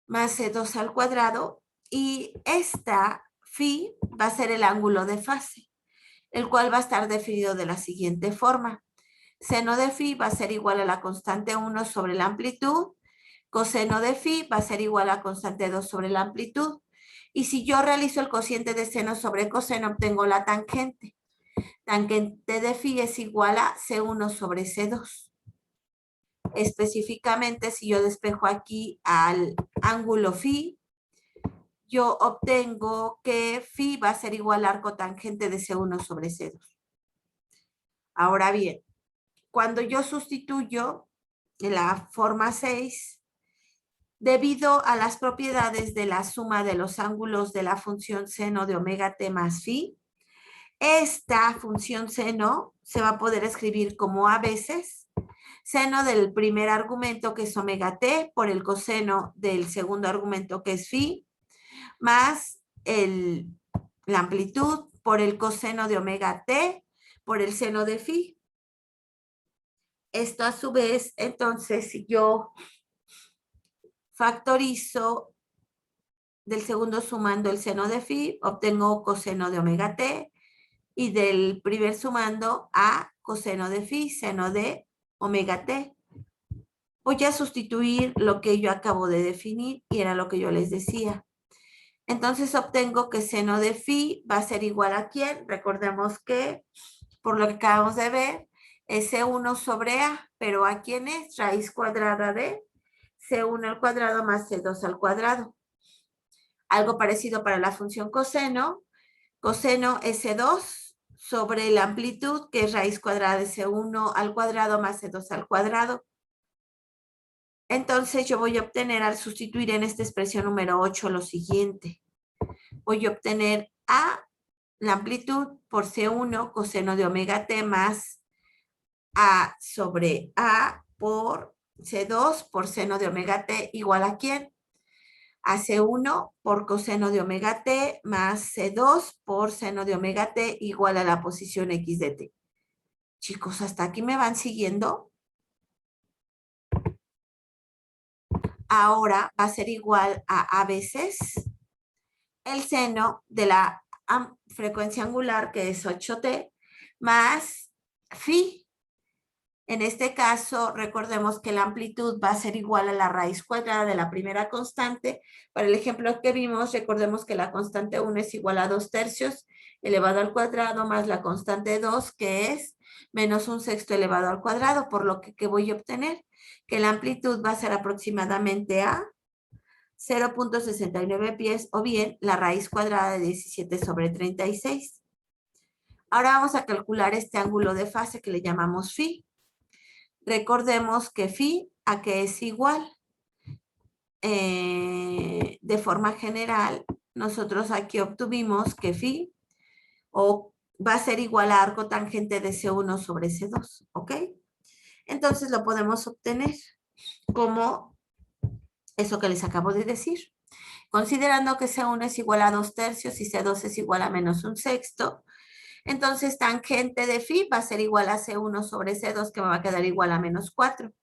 más C2 al cuadrado, y esta phi va a ser el ángulo de fase, el cual va a estar definido de la siguiente forma. Seno de phi va a ser igual a la constante 1 sobre la amplitud, coseno de phi va a ser igual a constante 2 sobre la amplitud, y si yo realizo el cociente de seno sobre coseno, obtengo la tangente. Tangente de phi es igual a C1 sobre C2. Específicamente, si yo despejo aquí al ángulo phi, yo obtengo que phi va a ser igual al arco tangente de C1 sobre C2. Ahora bien, cuando yo sustituyo en la forma 6, debido a las propiedades de la suma de los ángulos de la función seno de omega t más phi, esta función seno se va a poder escribir como a veces seno del primer argumento, que es omega t, por el coseno del segundo argumento, que es phi, más la amplitud por el coseno de omega t por el seno de phi. Esto a su vez, entonces, si yo factorizo del segundo sumando el seno de phi, obtengo coseno de omega t, y del primer sumando a coseno de phi, seno de omega t. Voy a sustituir lo que yo acabo de definir, y era lo que yo les decía. Entonces obtengo que seno de phi va a ser igual a ¿quién? Recordemos que, por lo que acabamos de ver, es C1 sobre A, pero ¿a quién es? Raíz cuadrada de C1 al cuadrado más C2 al cuadrado. Algo parecido para la función coseno. Coseno es C2 sobre la amplitud, que es raíz cuadrada de C1 al cuadrado más C2 al cuadrado. Entonces yo voy a obtener, al sustituir en esta expresión número 8, lo siguiente. Voy a obtener A, la amplitud, por C1 coseno de omega t más A sobre A por C2 por seno de omega t igual a ¿quién? A C1 por coseno de omega t más C2 por seno de omega t igual a la posición x de t. Chicos, ¿hasta aquí me van siguiendo? Ahora va a ser igual a veces el seno de la frecuencia angular, que es 8t, más phi. En este caso, recordemos que la amplitud va a ser igual a la raíz cuadrada de la primera constante. Para el ejemplo que vimos, recordemos que la constante 1 es igual a 2/3 elevado al cuadrado más la constante 2, que es menos 1/6 elevado al cuadrado, por lo que ¿qué voy a obtener? Que la amplitud va a ser aproximadamente a 0.69 pies, o bien la raíz cuadrada de 17 sobre 36. Ahora vamos a calcular este ángulo de fase que le llamamos phi. Recordemos que phi, ¿a qué es igual? De forma general, nosotros aquí obtuvimos que phi va a ser igual a arco tangente de C1 sobre C2, ¿ok? Entonces lo podemos obtener como eso que les acabo de decir. Considerando que C1 es igual a 2/3 y C2 es igual a menos 1/6, Entonces, tangente de phi va a ser igual a C1 sobre C2, que me va a quedar igual a menos 4.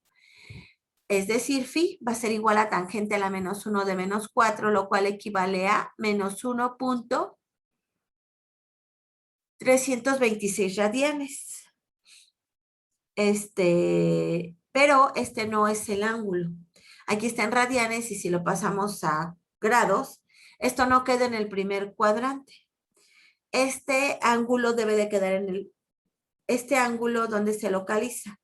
Es decir, phi va a ser igual a tangente a la menos 1 de menos 4, lo cual equivale a menos 1.326 radianes. Pero este no es el ángulo. Aquí está en radianes y si lo pasamos a grados, esto no queda en el primer cuadrante. Este ángulo debe de quedar en este ángulo donde se localiza,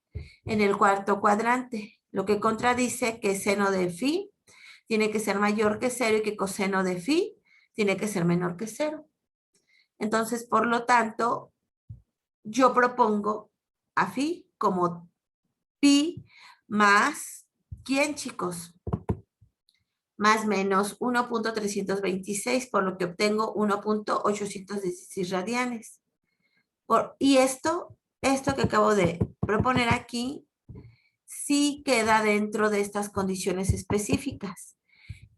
en el cuarto cuadrante, lo que contradice que seno de phi tiene que ser mayor que 0 y que coseno de phi tiene que ser menor que 0. Entonces, por lo tanto, yo propongo a phi como pi más, ¿quién, chicos? Más menos 1.326, por lo que obtengo 1.816 radianes. Y esto que acabo de proponer aquí, sí queda dentro de estas condiciones específicas,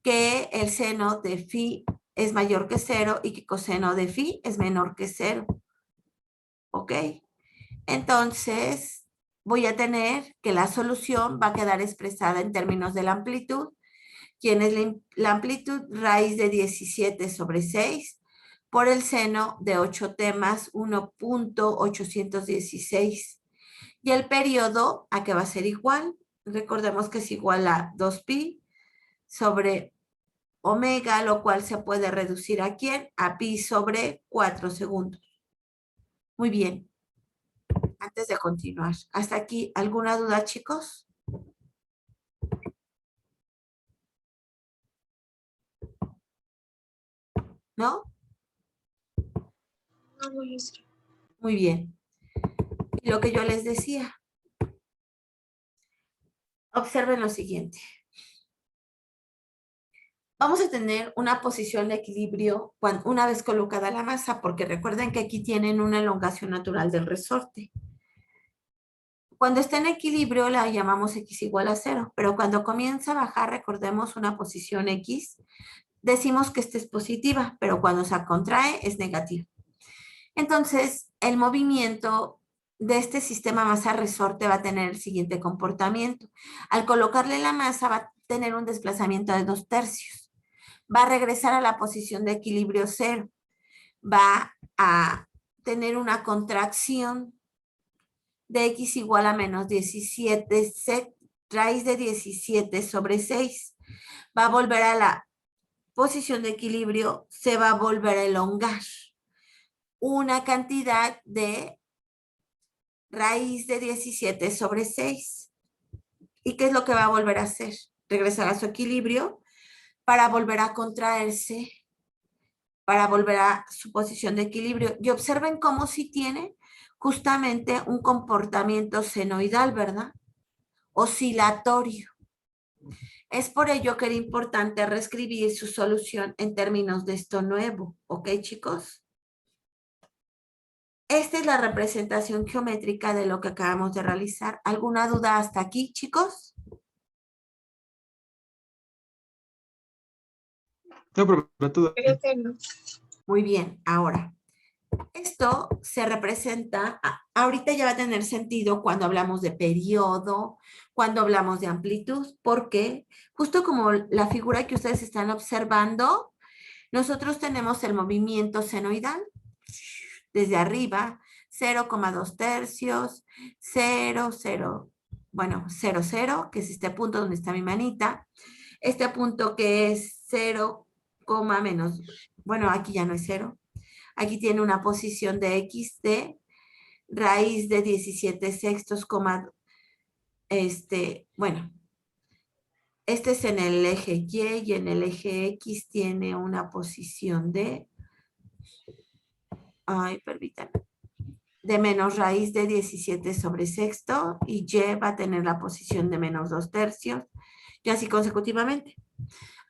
que el seno de phi es mayor que 0 y que coseno de phi es menor que 0. ¿Ok? Entonces, voy a tener que la solución va a quedar expresada en términos de la amplitud. ¿Quién es la amplitud? Raíz de 17 sobre 6 por el seno de 8t más 1.816. Y el periodo, ¿a qué va a ser igual? Recordemos que es igual a 2pi sobre omega, lo cual se puede reducir ¿a quién? A pi sobre 4 segundos. Muy bien. Antes de continuar, ¿hasta aquí alguna duda, chicos? ¿No? No, maestra. Muy bien. Y lo que yo les decía. Observen lo siguiente. Vamos a tener una posición de equilibrio una vez colocada la masa, porque recuerden que aquí tienen una elongación natural del resorte. Cuando está en equilibrio la llamamos x igual a 0, pero cuando comienza a bajar, recordemos una posición x, decimos que esta es positiva, pero cuando se contrae es negativa. Entonces, el movimiento de este sistema masa-resorte va a tener el siguiente comportamiento. Al colocarle la masa va a tener un desplazamiento de 2/3. Va a regresar a la posición de equilibrio 0. Va a tener una contracción de x igual a menos 17, raíz de 17 sobre 6. Va a volver a la posición de equilibrio, se va a volver a elongar una cantidad de raíz de 17 sobre 6. ¿Y qué es lo que va a volver a hacer? Regresar a su equilibrio para volver a contraerse, para volver a su posición de equilibrio. Y observen cómo sí tiene justamente un comportamiento senoidal, ¿verdad? Oscilatorio. Es por ello que era importante reescribir su solución en términos de esto nuevo. ¿Ok, chicos? Esta es la representación geométrica de lo que acabamos de realizar. ¿Alguna duda hasta aquí, chicos? No, pero todo. Creo que no. Muy bien, ahora, esto se representa, ahorita ya va a tener sentido cuando hablamos de periodo, cuando hablamos de amplitud, porque justo como la figura que ustedes están observando, nosotros tenemos el movimiento senoidal desde arriba, 0,2 tercios, 0, 0, bueno, 0, 0, que es este punto donde está mi manita, este punto que es 0, menos, bueno, aquí ya no es 0, aquí tiene una posición de x de raíz de 17 sextos, bueno, este es en el eje y en el eje x tiene una posición de, permítanme, de menos raíz de 17 sobre sexto y y va a tener la posición de menos 2 tercios y así consecutivamente.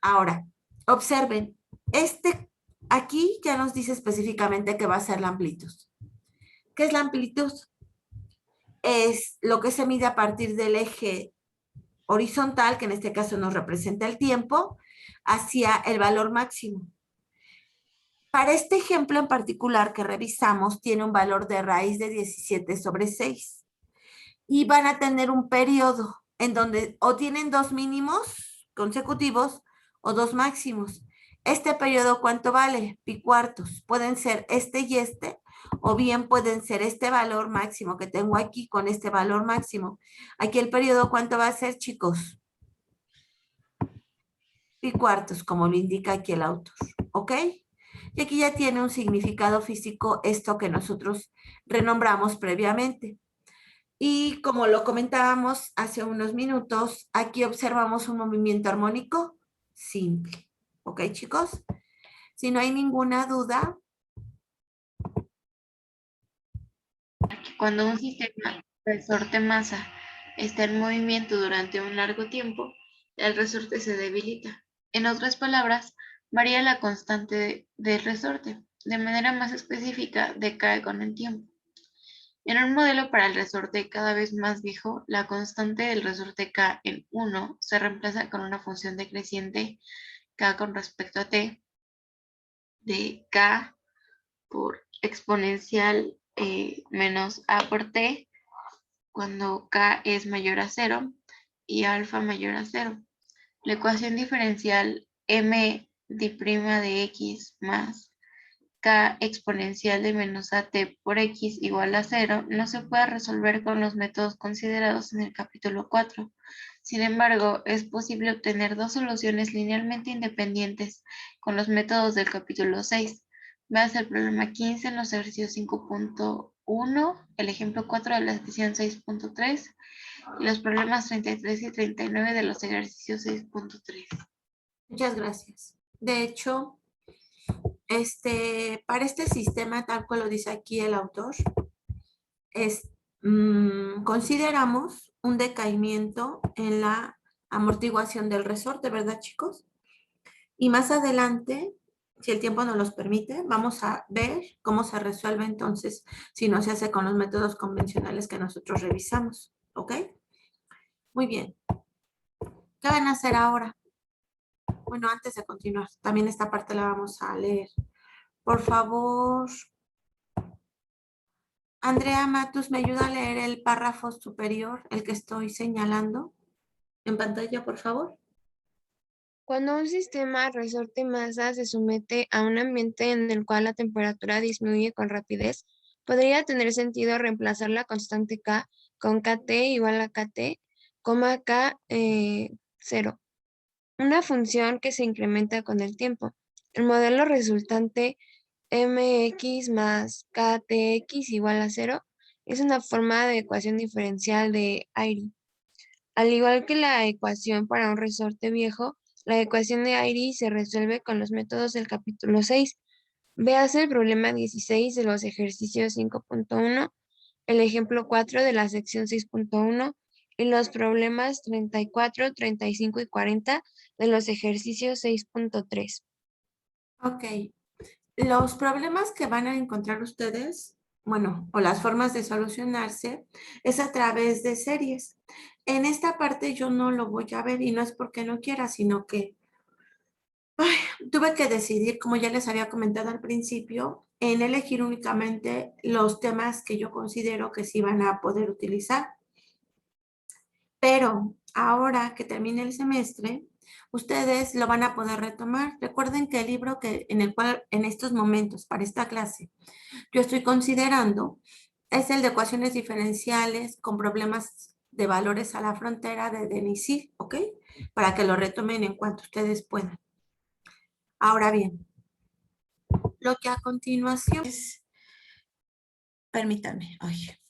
Ahora, observen, aquí ya nos dice específicamente que va a ser la amplitud. ¿Qué es la amplitud? Es lo que se mide a partir del eje horizontal, que en este caso nos representa el tiempo, hacia el valor máximo. Para este ejemplo en particular que revisamos, tiene un valor de raíz de 17/6. Y van a tener un periodo en donde o tienen 2 mínimos consecutivos o 2 máximos. Este periodo, ¿cuánto vale? Pi cuartos. Pueden ser este y este, o bien pueden ser este valor máximo que tengo aquí con este valor máximo. Aquí el periodo, ¿cuánto va a ser, chicos? Pi cuartos, como lo indica aquí el autor, ¿ok? Y aquí ya tiene un significado físico esto que nosotros renombramos previamente. Y como lo comentábamos hace unos minutos, aquí observamos un movimiento armónico simple. ¿Ok, chicos? Si no hay ninguna duda. Cuando un sistema resorte masa está en movimiento durante un largo tiempo, el resorte se debilita. En otras palabras, varía la constante del resorte. De manera más específica, decae con el tiempo. En un modelo para el resorte cada vez más viejo, la constante del resorte K en 1 se reemplaza con una función decreciente K con respecto a T de K por exponencial menos A por T cuando K es mayor a 0 y alfa mayor a 0. La ecuación diferencial m' de x más K exponencial de menos AT por X igual a 0 no se puede resolver con los métodos considerados en el capítulo 4. Sin embargo, es posible obtener dos soluciones linealmente independientes con los métodos del capítulo 6. Veas el problema 15 en los ejercicios 5.1, el ejemplo 4 de la sección 6.3 y los problemas 33 y 39 de los ejercicios 6.3. Muchas gracias. De hecho, para este sistema, tal cual lo dice aquí el autor, consideramos un decaimiento en la amortiguación del resorte, ¿verdad, chicos? Y más adelante, si el tiempo nos los permite, vamos a ver cómo se resuelve entonces si no se hace con los métodos convencionales que nosotros revisamos, ¿ok? Muy bien. ¿Qué van a hacer ahora? Bueno, antes de continuar, también esta parte la vamos a leer. Por favor, Andrea Matus, ¿me ayuda a leer el párrafo superior, el que estoy señalando en pantalla, por favor? Cuando un sistema resorte masa se somete a un ambiente en el cual la temperatura disminuye con rapidez, podría tener sentido reemplazar la constante K con KT igual a KT, K 0, una función que se incrementa con el tiempo. El modelo resultante mx más ktx igual a 0 es una forma de ecuación diferencial de Airy. Al igual que la ecuación para un resorte viejo, la ecuación de Airy se resuelve con los métodos del capítulo 6. Véase el problema 16 de los ejercicios 5.1, el ejemplo 4 de la sección 6.1 y los problemas 34, 35 y 40 de los ejercicios 6.3. Ok. Los problemas que van a encontrar ustedes, bueno, o las formas de solucionarse, es a través de series. En esta parte yo no lo voy a ver y no es porque no quiera, sino que tuve que decidir, como ya les había comentado al principio, en elegir únicamente los temas que yo considero que sí van a poder utilizar. Pero ahora que termine el semestre, ustedes lo van a poder retomar. Recuerden que el libro en el cual en estos momentos, para esta clase, yo estoy considerando es el de ecuaciones diferenciales con problemas de valores a la frontera de Denisy, ¿ok? Para que lo retomen en cuanto ustedes puedan. Ahora bien, lo que a continuación es, permítanme, oye.